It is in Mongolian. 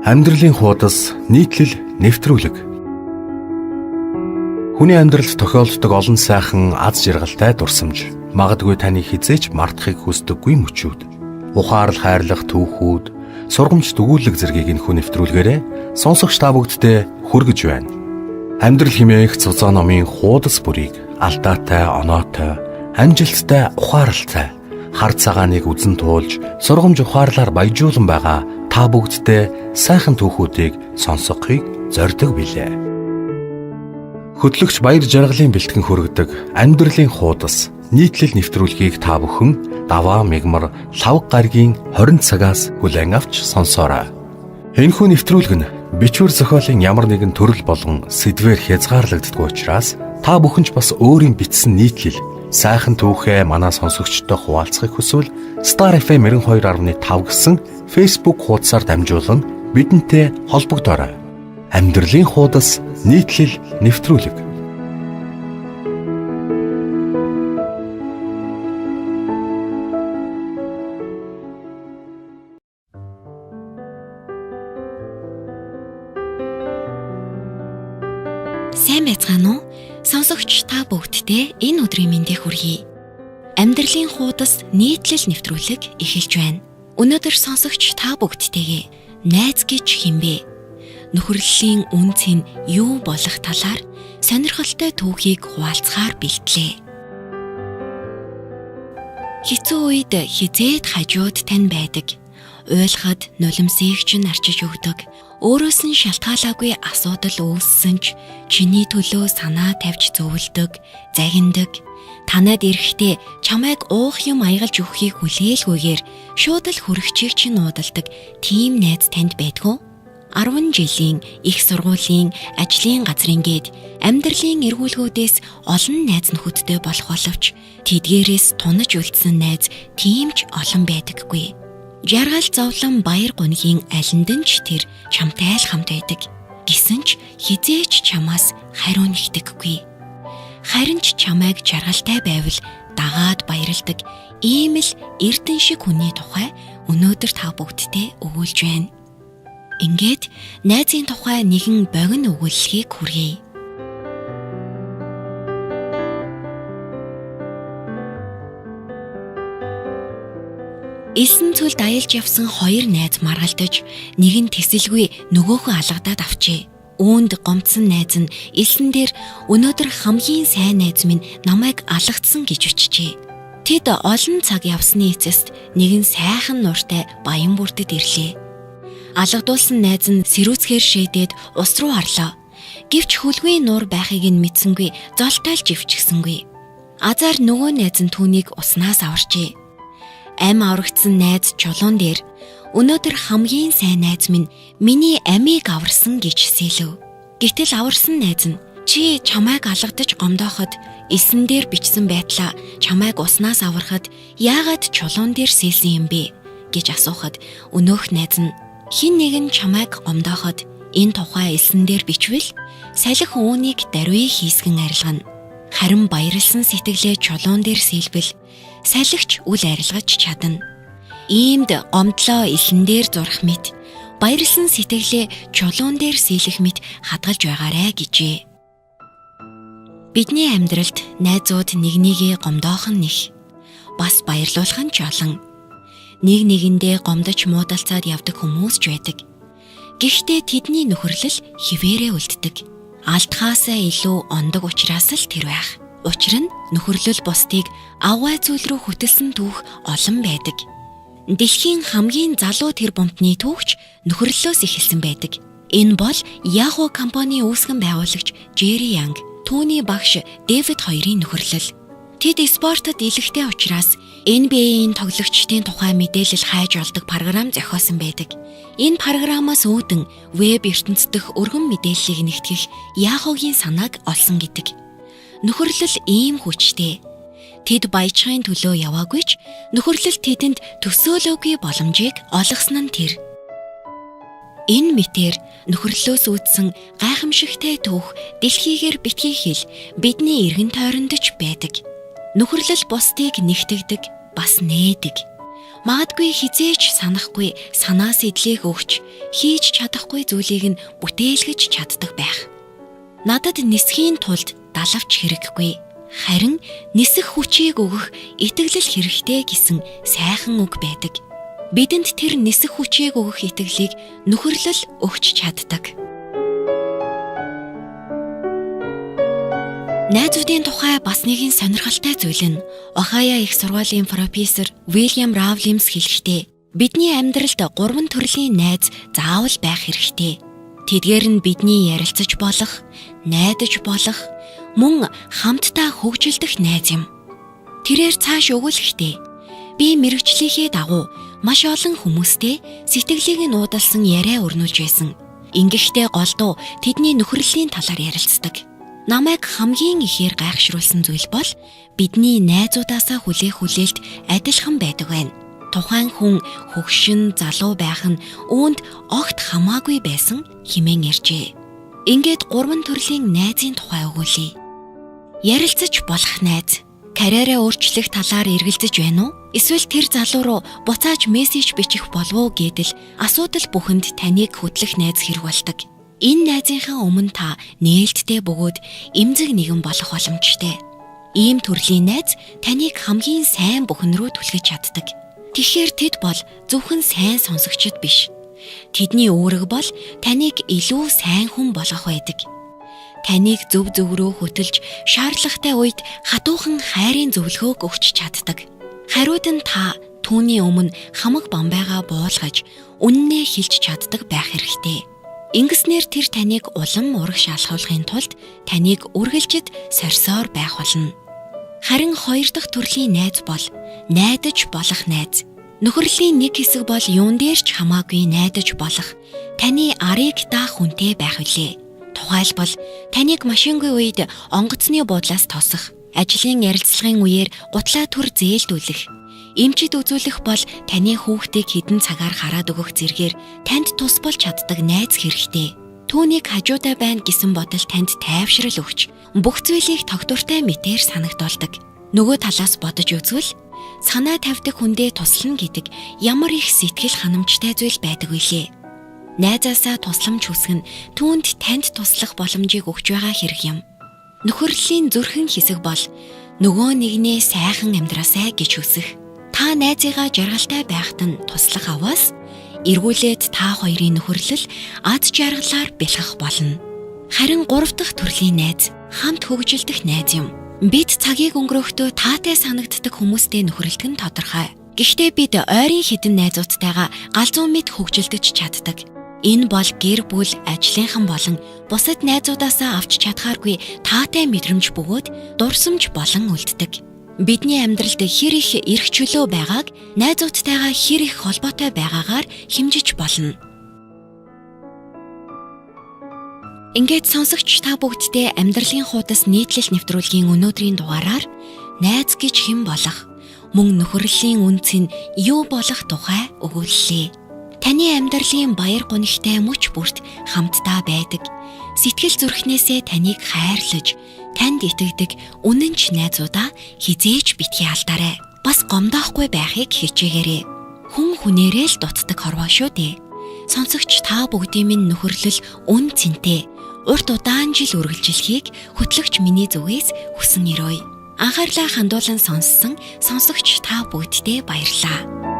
Амьдралын хуудас нийтлэл нэвтрүүлэг. Хүний амьдралд тохиолддог олон сайхан аз жаргалтай дурсамж, магадгүй таны хизээч мартахыг хүсдэггүй мөчүүд, ухаарл хайрлах түүхүүд, сургамж дүгүүлэг зэргийг энэхүү нэвтрүүлгээрээ сонсогч та бүгддээ хүргэж байна. Амьдрал хэмээх цуцаа номын хуудас бүрийг алдаатай, оноотой, амжилттай, ухаарлалтай, хар цагааныг үзэн туулж, сургамж ухаарлаар баяжуулан байгаа та бүгддээ сайхан түүхүүдийг сонсохыг зорддог билээ. Хөтлөгч баяр жаргалын бэлтгэн хүргэдэг амьдралын хуудас нийтлэл нэвтрүүлгийг та бүхэн даваа мигмар лав гарагийн 20 цагаас хүлээн авч сонсоорой. Энэхүү нэвтрүүлэг нь бичвэр зохиолын ямар нэгэн төрөл болгон сэдвээр хязгаарлагддаггүй учраас та бүхэн ч бас өөрийн бичсэн нийтлэл сайхан түүхээ манай сонсогчдод хуваалцахыг хүсвэл Star FM 92.5 гэсэн Facebook хуудасаар дамжуулан бидэнтэй холбогдоорой. Амьдралын хуудас нийтлэл нэвтрүүлэг. Сайн байцгаана уу? Сонсогч та бүгддээ энэ өдрийн мэндийг хүргэе. Амьдралын хуудас нийтлэл нэвтрүүлэг эхэлж байна. Өнөөдөр сонсогч та бүгдтэйгээ найз гэж хинбэ? Нөхөрлөлийн үнц нь юу болох талаар сонирхолтой түүхийг хуваалцахаар бэлтлээ. Хэцүү үед хизээд хажууд тань байдаг. Уйлахад нулимсыг чинь арчиж өгдөг. Өөрөөс нь шалтгаалаагүй асуудал үүссэн ч чиний төлөө санаа тавьж зөвлөдөг, загиндаг. Танад ирэхдээ чамайг уух юм аягалж өгөхийг хүлээлгүйгээр шууд л хүрэгчийг чинь нуудалдаг тийм найз танд байдгүй. 10 жилийн их сургуулийн ажлын газрын гээд амьдралын эргүүлгүүдээс олон найз нөхөдтэй болох боловч тэдгээрээс тунаж үлдсэн найз тийм ч олон байдаггүй. Жаргал зовлон баяр гунигийн алинд нь ч тэр чамтай л хамт байдаг. Гэсэн ч хизээч чамаас хариу нэгтгэхгүй. Харин ч чамайг жаргалтай байвал дагаад баярладаг ийм л эрдэн шиг хүний тухай өнөөдөр та бүгдтэй өгүүлж байна. Ингээд найзын тухай нэгэн богино өгүүлэлгийг хүргэе. Элсэн цүлд аялж явсан хоёр найз маргалдаж, нэг нь тэсэлгүй нөгөөхөө алгадаад авчээ. Үүнд гомдсон найз нь элсэн дээр өнөөдөр хамгийн сайн найз минь намайг алгадсан гэж өчжээ. Тэд олон цаг явсны эцэст нэгэн сайхан нууртай баян бүрдэд ирлээ. Алгадуулсан найз нь сэрүүцхээр шийдээд ус руу арлоо. Гэвч хөлгүй нуур байхыг нь мэдсэнгүй, золтойлж ивчихсэнгүй. Азар нөгөө найз нь түүнийг уснаас аварчээ. Ам аврагдсан найз чулуун дээр өнөөдөр хамгийн сайн найз минь миний амийг аварсан гэж сэлв. Гэтэл аварсан найз нь чи чамайг алгадаж гомдооход элсэн дээр бичсэн байтлаа чамайг уснаас аврахад яагаад чулуун дээр сэлсэн юм бэ гэж асуухад өнөөх найз нь хин нэгэн чамайг гомдооход энэ тухай элсэн дээр бичвэл салхи үүнийг даруй хийсгэн арилгана. Харин баярлсан сэтгэлээ чулуун дээр сэлбэл салхич үл арилгаж чадна. Иймд гомдлоо элсэн дээр зурх мэт баярлсан сэтгэлээ чулуун дээр сэлэх мэт хадгалж байгаарэ гэжээ. Бидний амьдралд найзууд нэгнийгээ гомдоох нь нэг, бас баярлуулах нь ч олон. Нэг нэгэндээ гомдож муудалцаад явдаг хүмүүс ч байдаг. Гэхдээ тэдний нөхөрлөл хിവэрэ үлддэг. Алдхаасаа илүү ондог учраас л тэр байх. Учир нь нөхөрлөл бусдыг аваа зүйл рүү хөтөлсөн түүх олон байдаг. Дэлхийн хамгийн залуу тэр бомтны түүхч нөхөрлөлөөс эхэлсэн байдаг. Энэ бол Yahoo компани үүсгэн байгуулагч Jerry Yang, түүний багш Дэвид хоёрын нөхөрлөл. Тэд спортод илэгтэй учраас NBA-ийн тоглогчдын тухай мэдээлэл хайж олдог програм зохиосон байдаг. Энэ програмаас үүдэн веб ертөнцийн дэх өргөн мэдээллийг нэгтгэх Yahoo-гийн санааг олсон гэдэг. Нөхөрлөл ийм хүчтэй. Тэд баяжхын төлөө яваагүй ч нөхөрлөл тэдэнд төсөөлөөгүй боломжийг олгосон нь тэр. Энэ мэтэр нөхөрлөлөөс үүдсэн гайхамшигтай түүх дэлхийгээр битгий хэл бидний эргэн тойронд ч байдаг. Нөхөрлөл бусдыг нэгтгэдэг, бас нээдэг. Магадгүй хизээч санахгүй санаа сэдлийг өгч хийж чадахгүй зүйлийг нь бүтээлгэж чаддаг байх. Надад нисхийн тулд далавч хэрэггүй. Харин нисэх хүчийг өгөх итгэлэл хэрэгтэй гэсэн сайхан үг байдаг. Бидэнд тэр нисэх хүчийг өгөх итгэлийг нөхөрлөл өгч чаддаг. Найзуудын тухай бас нэгэн сонирхолтой зүйл нь Ohio их сургуулийн профессор William Rawlings хэлэхдээ бидний амьдралд 3 төрлийн найз заавал байх хэрэгтэй. Тэдгээр нь бидний ярилцаж болох, найдаж болох, мөн хамтдаа хөгжилдөх найз юм. Тэрээр цааш өгүүлэхдээ би мэрэгчлийнхээ дагуу маш олон хүмүүстэй сэтгэлийг нь уудалсан яриа өрнүүлж байсан. Ингэхдээ голдуу тэдний нөхөрлөлийн талаар ярилцдаг. Намайг хамгийн ихээр гайхшруулсан зүйл бол бидний найзуудаасаа хүлээх хүлээлт адилхан байдаг байна. Тухайн хүн хөгшин залуу байх нь үүнд огт хамаагүй байсан хэмээн ярьжээ. Ингээд 3 төрлийн найзын тухай өгүүлье. Ярилцаж болох найз. Карьераа өөрчлөх талаар эргэлзэж байна уу? Эсвэл тэр залуу руу буцааж мессеж бичих болов уу гэдэл асуудал бүхэнд таныг хөтлөх найз хэрэг болдог. Энэ найзынхаа өмнө та нээлттэй бөгөөд эмзэг нэгэн болох боломжтой. Ийм төрлийн найз таныг хамгийн сайн бүхэн рүү түлхэж чаддаг. Тэгэхээр тэд бол зөвхөн сайн сонсогчд биш. Тэдний үүрэг бол таныг илүү сайн хүн болгох байдаг. Таныг зөв рүү хөтөлж шаардлагатай үед хатуухан хайрын зөвлөгөөг өгч чаддаг. Хариуд нь та түүний өмнө хамаг бамбайгаа буулгаж үннээ хэлж чаддаг байх хэрэгтэй. Ингэснээр тэр таныг улам ураг шалхуулахын тулд таныг үргэлжид сорьсоор байх болно. Харин 2 дахь төрлийн найз бол найдаж болох найз. Нөхөрлийн нэг хэсэг бол юун дээр ч хамаагүй найдаж болох, таны арыг даах хүнтэй байх үлээ. Тухайлбал таныг машингүй үед онгоцны буудлаас тосох, ажлын ярилцлагын үеэр гутлаа төр зээлдүүлэх, эмчид үзүүлэх бол таны хүүхдийг хэдэн цагаар хараад өгөх зэргээр танд тус болж чаддаг найз хэрэгтэй. Түүнийг хажуудаа байна гэсэн бодол танд тайвшрал өгч, бүх зүйлийг тогтвортой мэтээр санагдуулдаг. Нөгөө талаас бодож үзвэл санаа тавьдаг хүндээ туслана гэдэг ямар их сэтгэл ханамжтай зүйл байдаг вүлээ. Найзаасаа тусламж хүсэх нь түүнд танд туслах боломжийг өгч байгаа хэрэг юм. Нөхөрлөлийн зүрхэн хэсэг бол нөгөө нэгнээ сайхан амьдраасай гэж хүсэх. Та найзыгаа жаргалтай байхад нь туслах аваас эргүүлээд та хоёрын нөхөрлөл ад жаргалаар бэлгэх болно. Харин 3 дахь төрлийн найз хамт хөгжилдөх найз юм. Бид цагийг өнгөрөөхдөө таатай санагддаг хүмүүстэй нөхөрлөдөг нь тодорхой. Гэхдээ бид ойрын хідэн найзуудтайгаа галзуу мэд хөгжилдөж чаддаг. Энэ бол гэр бүл, ажлынхан болон бусад найзуудаасаа авч чадхааргүй таатай мэдрэмж бөгөөд дурсамж болон үлддэг. Бидний амьдралд хэр их эрх чөлөө байгааг найзуудтайгаа хэр их холбоотой байгаагаар хэмжиж болно. Ингээд сонсогч та бүгдтэй амьдралын хуудас нийтлэл нэвтрүүлгийн өнөөдрийн дугаараар найз гэж хэн болох, мөн нөхөрлөлийн үнц нь юу болох тухай өгүүллээ. Таны амьдралын баяр гонигтай мөч бүрт хамтдаа байдаг. Сэтгэл зүрхнээсээ таныг хайрлаж, танд итгэдэг үнэнч найзуудаа хизээж битгий алдаарай. Бас гомдоохгүй байхыг хичээгээрэй. Хүн хүнээрээ л дутдаг хорвоо шүү дээ. Сонсогч та бүгдийн минь нөхөрлөл үн цэнтэй. Урт удаан жил үргэлжилхийг хөтлөгч миний зүгээс хүсэн өрөөе. Анхаарлаа хандуулан сонссон сонсогч та бүгдтэй баярлалаа.